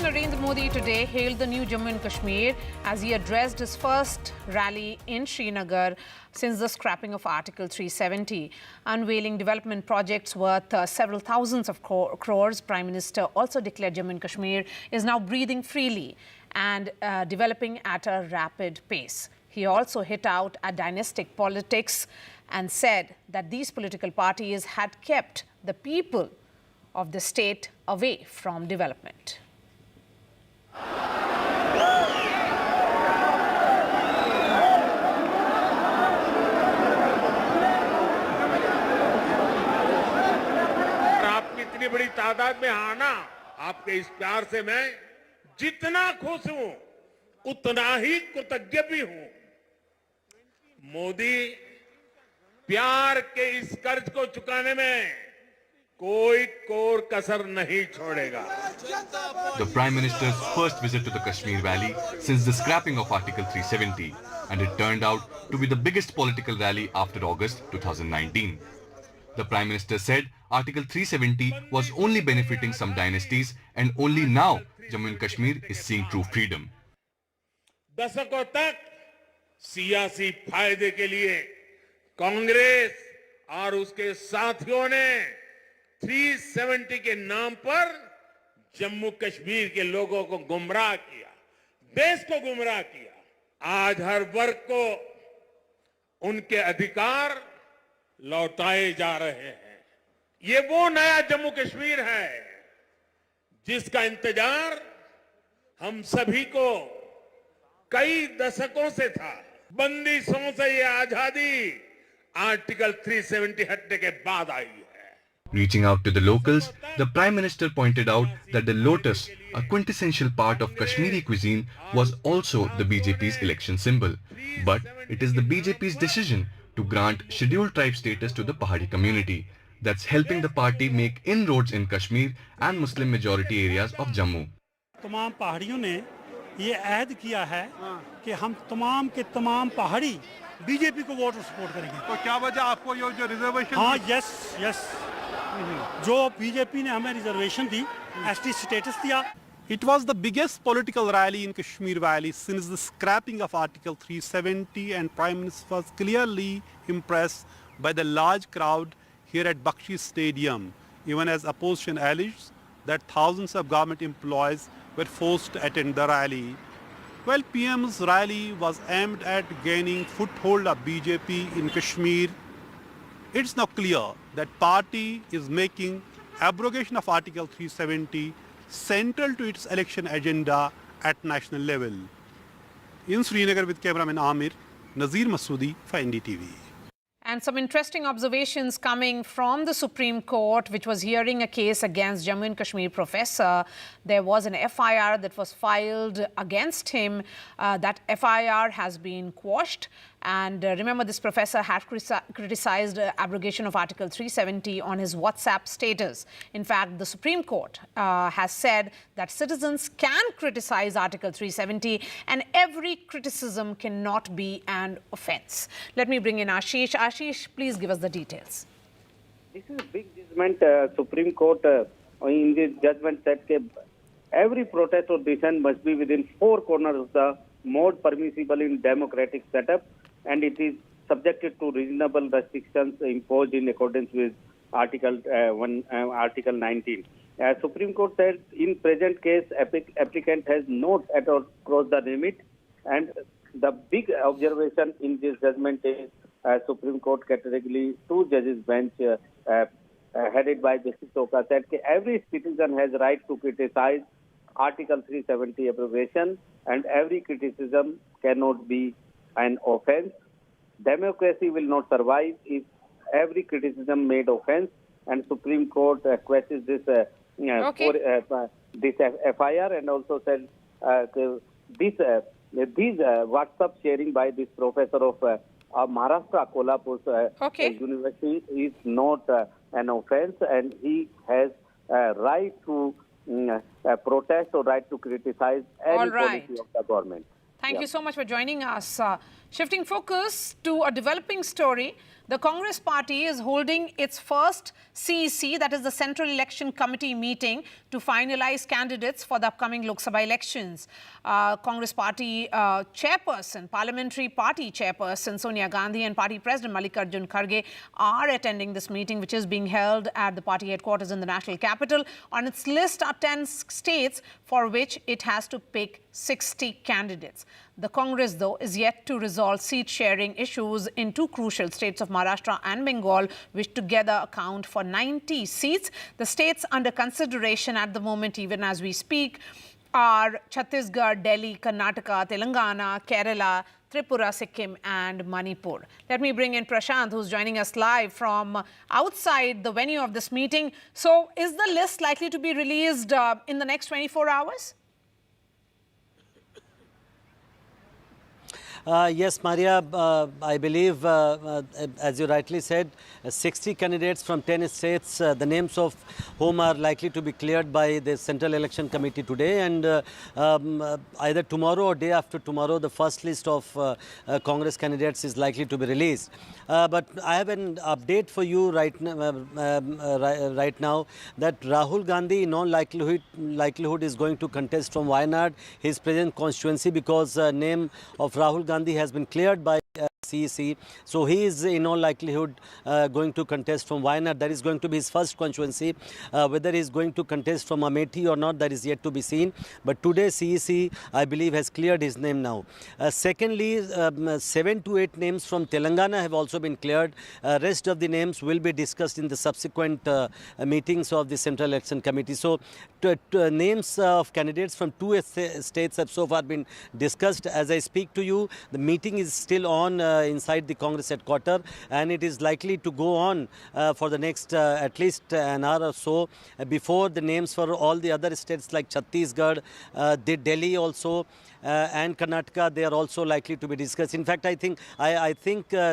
Narendra Modi today hailed the new Jammu and Kashmir as he addressed his first rally in Srinagar since the scrapping of Article 370. Unveiling development projects worth several thousands of crores, Prime Minister also declared Jammu and Kashmir is now breathing freely and developing at a rapid pace. He also hit out at dynastic politics and said that these political parties had kept the people of the state away from development. आपकी इतनी बड़ी तादाद में आना, आपके इस प्यार से मैं जितना खुश हूं उतना ही कृतज्ञ भी हूं। मोदी प्यार के इस कर्ज को चुकाने में कोई कोर कसर नहीं छोड़ेगा। The Prime Minister's first visit to the Kashmir Valley since the scrapping of Article 370, and it turned out to be the biggest political rally after August 2019. The Prime Minister said Article 370 was only benefiting some dynasties and only now Jammu and Kashmir is seeing true freedom. दशकों तक सियासी फायदे के लिए कांग्रेस और उसके साथियों ने 370 के नाम पर जम्मू कश्मीर के लोगों को गुमराह किया, देश को गुमराह किया। आज हर वर्ग को उनके अधिकार लौटाए जा रहे हैं। ये वो नया जम्मू कश्मीर है जिसका इंतजार हम सभी को कई दशकों से था। बंदिशों से ये आजादी आर्टिकल 370 हटने के बाद आई है। Reaching out to the locals, the Prime Minister pointed out that the lotus, a quintessential part of Kashmiri cuisine, was also the BJP's election symbol. But it is the BJP's decision to grant scheduled tribe status to the Pahari community that's helping the party make inroads in Kashmir and Muslim majority areas of Jammu. तमाम पहाड़ियों ने ये ऐद किया है कि हम तमाम के तमाम पहाड़ी बीजेपी को वोट सपोर्ट करेंगे। तो क्या वजह आपको ये जो रिजर्वेशन? हाँ, यस जो बीजेपी ने हमें रिजर्वेशन दी, एसटी स्टेटस दिया। It was the biggest political rally in Kashmir Valley since the scrapping of Article 370, and Prime Minister was clearly impressed by the large crowd here at Bakshi Stadium, even as opposition alleged that thousands of government employees were forced to attend the rally. Well, PM's rally was aimed at gaining foothold of BJP in Kashmir. It's now clear that party is making abrogation of Article 370 central to its election agenda at national level. In Srinagar with cameraman Amir, Nazir Masoodi for NDTV. And some interesting observations coming from the Supreme Court, which was hearing a case against Jammu and Kashmir professor. There was an FIR that was filed against him. That FIR has been quashed. And remember, this professor had criticized abrogation of Article 370 on his WhatsApp status. In fact, the Supreme Court has said that citizens can criticize Article 370 and every criticism cannot be an offence. Let me bring in Ashish. Ashish, please give us the details. This is a big judgment. Supreme Court in this judgment said that every protest or dissent must be within four corners of the mode permissible in democratic setup, and it is subjected to reasonable restrictions imposed in accordance with Article 19. Supreme Court said in present case, applicant has not at all crossed the limit, and the big observation in this judgment is Supreme Court categorically two judges bench headed by Justice Toka said that every citizen has right to criticize Article 370 abrogation, and every criticism cannot be an offence. Democracy will not survive if every criticism made offence, and Supreme Court questions this this FIR, and also said these WhatsApp sharing by this professor of Maharashtra Kolhapur University is not an offence, and he has right to protest or right to criticize any policy of the government. Thank you so much for joining us. Shifting focus to a developing story, The Congress party is holding its first CEC, that is the Central Election Committee meeting, to finalize candidates for the upcoming Lok Sabha elections. Congress party chairperson, parliamentary party chairperson Sonia Gandhi and party president Mallikarjun Kharge are attending this meeting, which is being held at the party headquarters in the national capital. On its list are 10 states for which it has to pick 60 candidates. The Congress, though, is yet to resolve seat-sharing issues in two crucial states of Maharashtra and Bengal, which together account for 90 seats. The states under consideration at the moment, even as we speak, are Chhattisgarh, Delhi, Karnataka, Telangana, Kerala, Tripura, Sikkim and Manipur. Let me bring in Prashant, who's joining us live from outside the venue of this meeting. So is the list likely to be released in the next 24 hours? Yes, Maria, I believe, as you rightly said, 60 candidates from 10 states, the names of whom are likely to be cleared by the Central Election Committee today, and either tomorrow or day after tomorrow, the first list of Congress candidates is likely to be released. But I have an update for you right now that Rahul Gandhi in all likelihood is going to contest from Wayanad, his present constituency, because name of Rahul Gandhi has been cleared by CEC. So he is in all likelihood going to contest from Wayanad. That is going to be his first constituency. Whether he is going to contest from Amethi or not, that is yet to be seen. But today CEC, I believe, has cleared his name now. Secondly, 7 to 8 names from Telangana have also been cleared. Rest of the names will be discussed in the subsequent meetings of the Central Election Committee. So names of candidates from 2 states have so far been discussed. As I speak to you, the meeting is still on inside the Congress headquarters, and it is likely to go on for the next at least an hour or so before the names for all the other states like Chhattisgarh, Delhi also, and Karnataka, they are also likely to be discussed. In fact, I think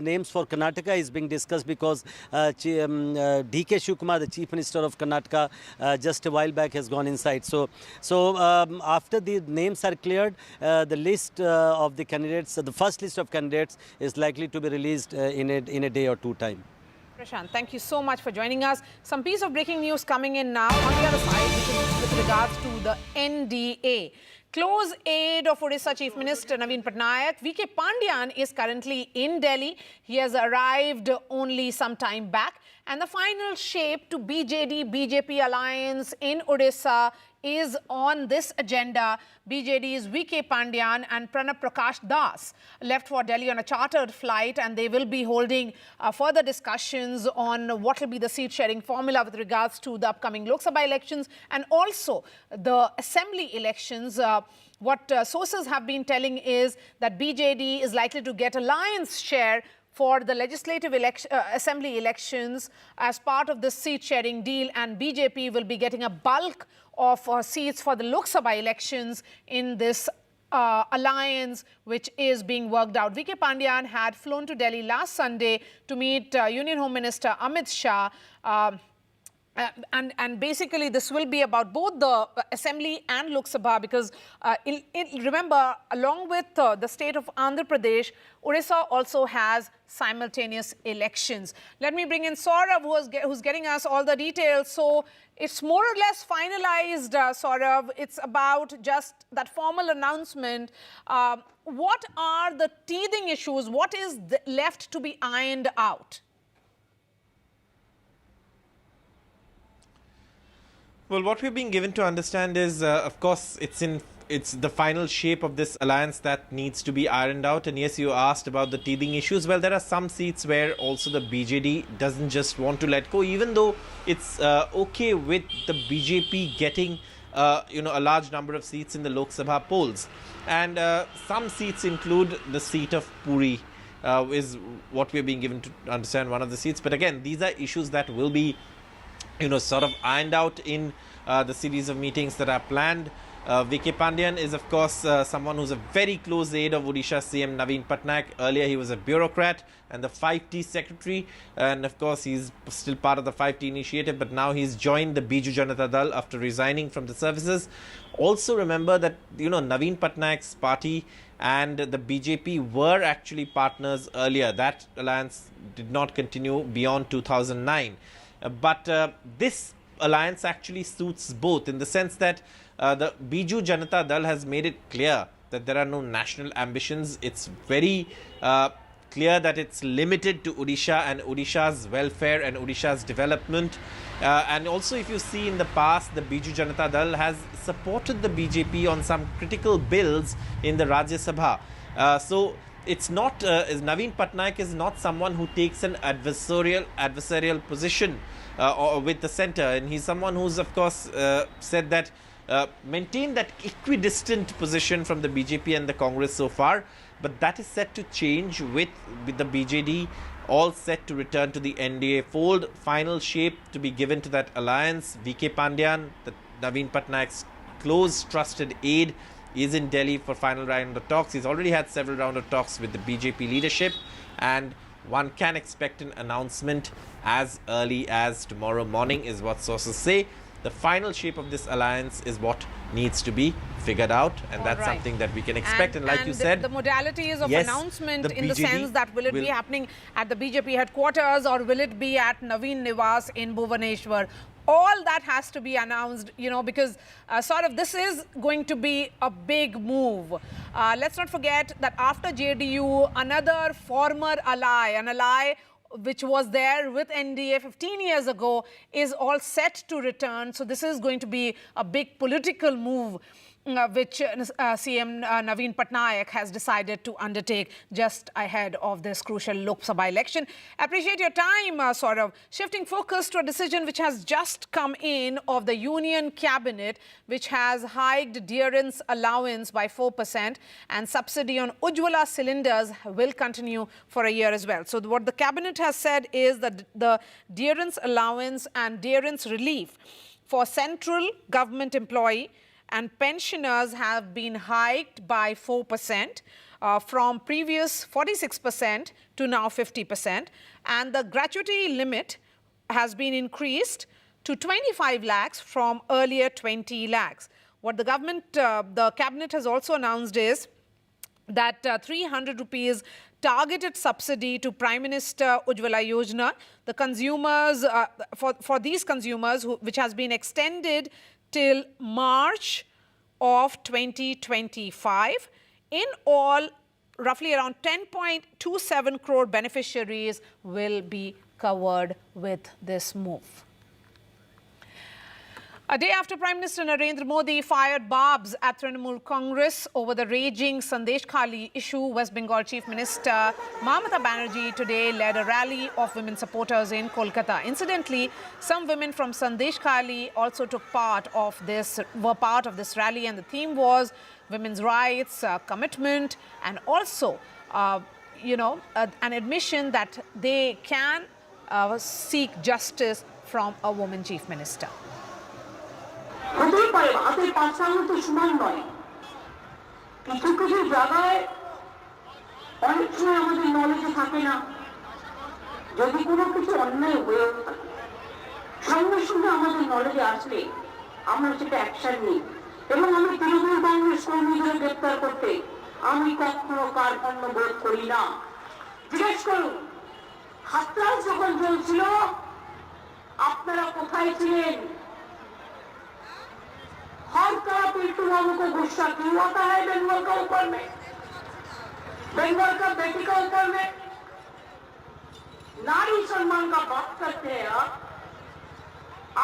names for Karnataka is being discussed because D.K. Shivkumar, the Chief Minister of Karnataka, just a while back has gone inside. So after the names are cleared, the list of the candidates, the first list of candidates is likely to be released in a day or two time. Prashant, thank you so much for joining us. Some piece of breaking news coming in now on the other side, which is with regards to the NDA. Close aide of Odisha Chief Minister Naveen Patnaik, VK Pandyan, is currently in Delhi. He has arrived only some time back. And the final shape to BJD BJP Alliance in Odisha is on this agenda. BJD's VK Pandyan and Pranab Prakash Das left for Delhi on a chartered flight, and they will be holding further discussions on what will be the seat-sharing formula with regards to the upcoming Lok Sabha elections and also the assembly elections. What sources have been telling is that BJD is likely to get a lion's share for the legislative assembly elections as part of this seat-sharing deal, and BJP will be getting a bulk of seats for the Lok Sabha elections in this alliance, which is being worked out. VK Pandyan had flown to Delhi last Sunday to meet Union Home Minister Amit Shah. And basically, this will be about both the Assembly and Lok Sabha, because remember, along with the state of Andhra Pradesh, Odisha also has simultaneous elections. Let me bring in Saurav, who's getting us all the details. So it's more or less finalized, Saurav. It's about just that formal announcement. What are the teething issues? What is left to be ironed out? Well, what we're being given to understand is, of course, it's the final shape of this alliance that needs to be ironed out. And yes, you asked about the teething issues. Well, there are some seats where also the BJD doesn't just want to let go, even though it's okay with the BJP getting a large number of seats in the Lok Sabha polls. And some seats include the seat of Puri, is what we're being given to understand, one of the seats. But again, these are issues that will be sort of ironed out in the series of meetings that are planned. VK Pandian is, of course, someone who's a very close aide of Odisha CM Naveen Patnaik. Earlier, he was a bureaucrat and the 5T secretary. And, of course, he's still part of the 5T initiative. But now he's joined the Biju Janata Dal after resigning from the services. Also remember that, Naveen Patnaik's party and the BJP were actually partners earlier. That alliance did not continue beyond 2009. But this alliance actually suits both in the sense that the Biju Janata Dal has made it clear that there are no national ambitions. It's very clear that it's limited to Odisha and Odisha's welfare and Odisha's development. And also, if you see in the past, the Biju Janata Dal has supported the BJP on some critical bills in the Rajya Sabha. So it's not, Naveen Patnaik is not someone who takes an adversarial position or with the centre. And he's someone who's, of course, said that maintained that equidistant position from the BJP and the Congress so far, but that is set to change with the BJD all set to return to the NDA fold. Final shape to be given to that alliance. VK Pandian, the Naveen Patnaik's close trusted aide, is in Delhi for final round of talks. He's already had several rounds of talks with the BJP leadership, and one can expect an announcement as early as tomorrow morning is what sources say. The final shape of this alliance is what needs to be figured out, and that's something that we can expect. And like you said, the modalities of announcement in the sense that will it be happening at the BJP headquarters or will it be at Naveen Niwas in Bhubaneswar? All that has to be announced, because this is going to be a big move. Let's not forget that after JDU, another former ally, an ally which was there with NDA 15 years ago, is all set to return. So this is going to be a big political move which CM Naveen Patnaik has decided to undertake just ahead of this crucial Lok Sabha election. Appreciate your time, Saurav. Shifting focus to a decision which has just come in of the Union Cabinet, which has hiked dearance allowance by 4% and subsidy on Ujjwala cylinders will continue for a year as well. So what the Cabinet has said is that the dearance allowance and dearance relief for central government employee and pensioners have been hiked by 4% from previous 46% to now 50%. And the gratuity limit has been increased to 25 lakhs from earlier 20 lakhs. What the cabinet has also announced is that 300 rupees targeted subsidy to Prime Minister Ujjwala Yojana, the consumers, for these consumers which has been extended till March of 2025. In all, roughly around 10.27 crore beneficiaries will be covered with this move. A day after Prime Minister Narendra Modi fired barbs at Trinamool Congress over the raging Sandesh Khali issue, West Bengal Chief Minister Mamata Banerjee today led a rally of women supporters in Kolkata. Incidentally, some women from Sandesh Khali also were part of this rally, and the theme was women's rights, commitment, and also, an admission that they can seek justice from a woman chief minister. হতেই পারে হাতের পাঁচ আঙুল তো সমান নয় কিছু কিছু জায়গায় অনেক সময় আমাদের নলেজে থাকে না যদি কোনো কিছু অন্যায় হয়ে থাকে সঙ্গে সঙ্গে আমাদের নলেজে আসলে আমরা সেটা অ্যাকশন নিই এবং আমি তৃণমূল কংগ্রেস কর্মীদের গ্রেপ্তার করতে আমি কখনো কার্পণ্য বোধ করি না জিজ্ঞেস করুন হাতরাস যখন চলছিল আপনারা কোথায় ছিলেন हर तरह पिंटू बाबू को गुस्सा क्यों आता है बंगाल का ऊपर में बंगाल का बेटी का ऊपर में नारी सम्मान का बात करते हैं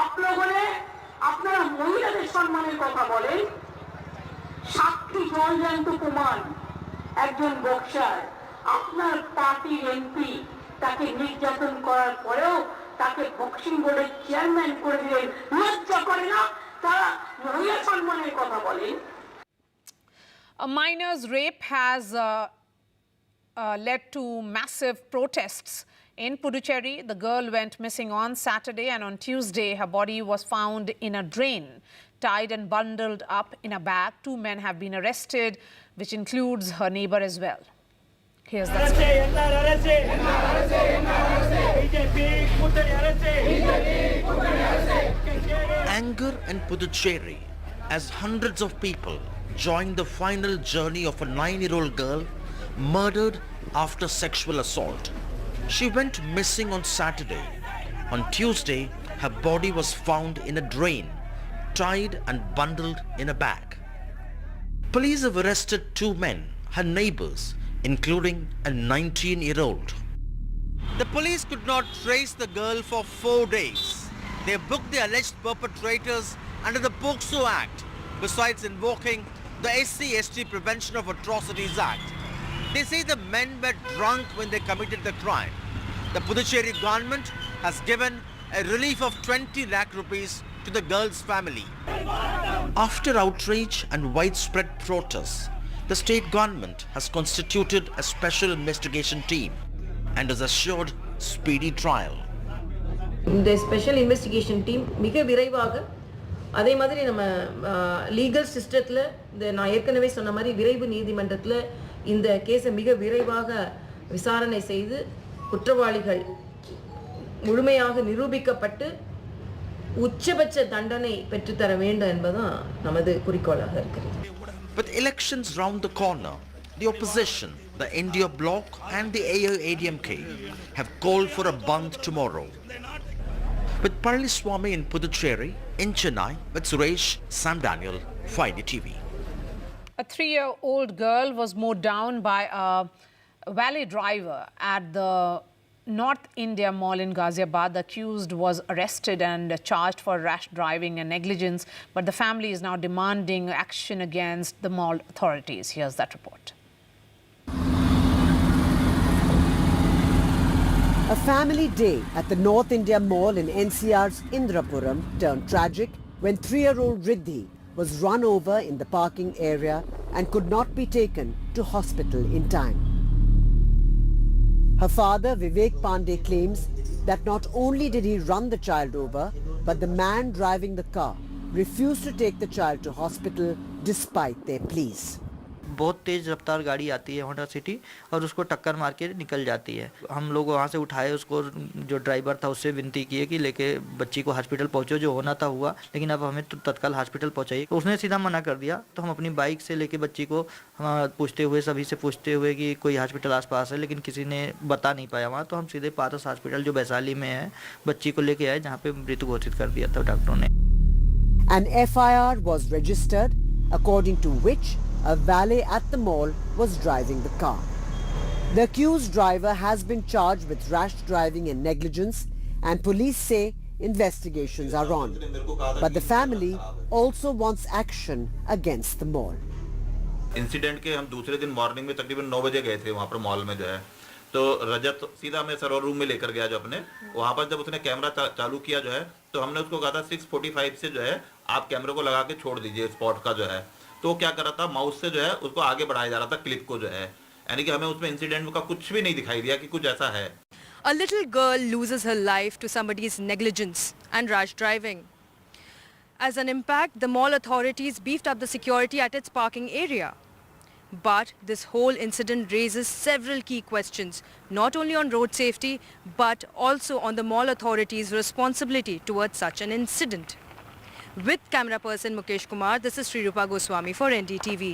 आप लोगों ने अपना महिलाদের সম্মানের কথা বলেন সাক্ষী জলজন্ত প্রমাণ একজন বক্সার আপনার পার্টির এমপি তাকে নির্যাতন করার পরেও তাকে বক্সিং বোর্ডের চেয়ারম্যান করে দিলেন লজ্জা করে না A minor's rape has led to massive protests in Puducherry. The girl went missing on Saturday, and on Tuesday her body was found in a drain. tied and bundled up in a bag. 2 men have been arrested, which includes her neighbor as well. Here's that Anger in Puducherry as hundreds of people joined the final journey of a 9-year-old girl murdered after sexual assault. She went missing on Saturday. On Tuesday, her body was found in a drain, tied and bundled in a bag. Police have arrested 2 men, her neighbors, including a 19-year-old. The police could not trace the girl for 4 days. They booked the alleged perpetrators under the POCSO Act, besides invoking the SC/ST Prevention of Atrocities Act. They say the men were drunk when they committed the crime. The Puducherry government has given a relief of 20 lakh rupees to the girl's family. After outrage and widespread protests, the state government has constituted a special investigation team and has assured speedy trial. இந்த special investigation team மிக விரைவாக அதே மாதிரி நம்ம legal சிஸ்டத்தில் இந்த நான் ஏற்கனவே சொன்ன மாதிரி விரைவு நீதிமன்றத்தில் இந்த கேஸை மிக விரைவாக விசாரணை செய்து குற்றவாளிகள் முழுமையாக நிரூபிக்கப்பட்டு உச்சபட்ச தண்டனை பெற்றுத்தர வேண்டும் என்பதுதான் நமது குறிக்கோளாக இருக்கிறது. With elections round the corner, the opposition, the India Bloc and the AIADMK have called for a Bandh tomorrow. With Palaniswamy in Puducherry, in Chennai, with Suresh, Sam Daniel, 5DTV. A 3-year-old girl was mowed down by a valet driver at the North India Mall in Ghaziabad. The accused was arrested and charged for rash driving and negligence, but the family is now demanding action against the mall authorities. Here's that report. A family day at the North India Mall in NCR's Indrapuram turned tragic when 3-year-old Riddhi was run over in the parking area and could not be taken to hospital in time. Her father, Vivek Pandey, claims that not only did he run the child over, but the man driving the car refused to take the child to hospital despite their pleas. बहुत तेज़ रफ्तार गाड़ी आती है Honda city और उसको टक्कर मार के निकल जाती है. हम लोग वहाँ से उठाए उसको, जो ड्राइवर था उससे विनती किए कि लेके बच्ची को हॉस्पिटल पहुँचो, जो होना था हुआ, लेकिन अब हमें तत्काल हॉस्पिटल पहुँचाइए. उसने सीधा मना कर दिया. तो हम अपनी बाइक से लेके बच्ची को पूछते हुए, सभी से पूछते हुए कि कोई हॉस्पिटल आसपास है, लेकिन किसी ने बता नहीं पाया वहाँ. तो हम सीधे पारस हॉस्पिटल जो वैशाली में है बच्ची को लेके आए, जहाँ पे मृत घोषित कर दिया था डॉक्टरों ने. An FIR was registered, according to which a valet at the mall was driving the car. The accused driver has been charged with rash driving and negligence, and police say investigations are on. But the family also wants action against the mall. Incident के हम दूसरे दिन morning में तकरीबन 9 बजे गए थे वहाँ पर मॉल में जो है. तो रजत सीधा हमें सर्वर रूम में लेकर गया जो अपने वहाँ पर. जब उसने कैमरा चालू किया जो है, तो हमने उसको कहा था 6:45 से जो है आप कैमरे को लगा के छोड़ दीजिए स्पॉट का जो है. तो वो क्या कर रहा था, माउस से जो है उसको आगे बढ़ाया जा रहा था क्लिप को जो है. यानी कि हमें उसमें इंसिडेंट का कुछ भी नहीं दिखाई दिया कि कुछ ऐसा है. A little girl loses her life to somebody's negligence and rash driving. As an impact, the mall authorities beefed up the security at its parking area. But this whole incident raises several key questions, not only on road safety, but also on the mall authorities' responsibility towards such an incident. With camera person Mukesh Kumar, this is Sri Rupa Goswami for NDTV.